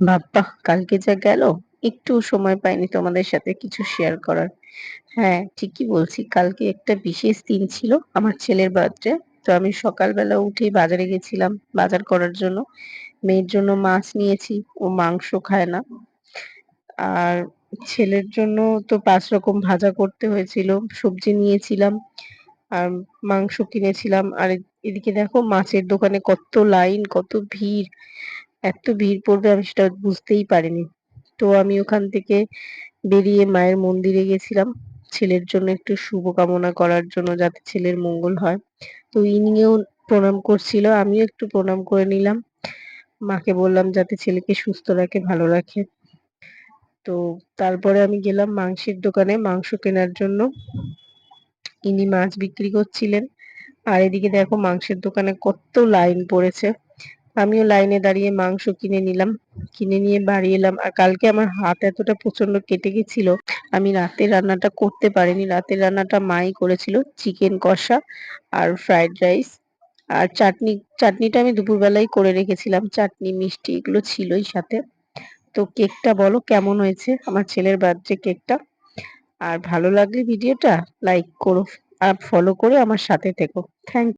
বাব্বাহ! কালকে যা গেল, একটুও সময় পাইনি তোমাদের সাথে কিছু শেয়ার করার। হ্যাঁ, ঠিকই বলছি। কালকে একটা বিশেষ দিন ছিল, আমার ছেলের বার্থডে। তো আমি সকালবেলা উঠেই বাজারে গেছিলাম বাজার করার জন্য। মেয়ের জন্য মাছ নিয়েছি, ও মাংস খায় না। আর ছেলের জন্য তো ৫ রকম ভাজা করতে হয়েছিল, সবজি নিয়েছিলাম, আর মাংস কিনেছিলাম। আর এদিকে দেখো মাছের দোকানে কত লাইন, কত ভিড়। এত ভিড় পড়বে আমি সেটা বুঝতেই পারিনি। তো আমি ওখান থেকে বেরিয়ে মায়ের মন্দিরে গেছিলাম ছেলের জন্য একটু শুভ কামনা করার জন্য, যাতে ছেলের মঙ্গল হয়। তো ইনিও প্রণাম করছিল, আমিও একটু প্রণাম করে নিলাম। মাকে বললাম যাতে ছেলেকে সুস্থ রাখে, ভালো রাখে। তো তারপরে আমি গেলাম মাংসের দোকানে মাংস কেনার জন্য। ইনি মাছ বিক্রি করছিলেন। আর এদিকে দেখো মাংসের দোকানে কত লাইন পড়েছে। আমিও লাইনে দাঁড়িয়ে মাংস কিনে নিলাম। কিনে নিয়ে বাড়ি এলাম। আর কালকে আমার হাত এতটা প্রচন্ড কেটে গেছিল, আমি রাতের রান্নাটা করতে পারিনি। রাতের রান্নাটা মাই করেছিল, চিকেন কষা আর ফ্রাইড রাইস আর চাটনি। চাটনিটা আমি দুপুরবেলাই করে রেখেছিলাম, চাটনি মিষ্টি এগুলো ছিলই সাথে। তো কেকটা বলো কেমন হয়েছে, আমার ছেলের বার্থডে কেকটা। আর ভালো লাগলে ভিডিওটা লাইক করো আর ফলো করে আমার সাথে থেকো। থ্যাংক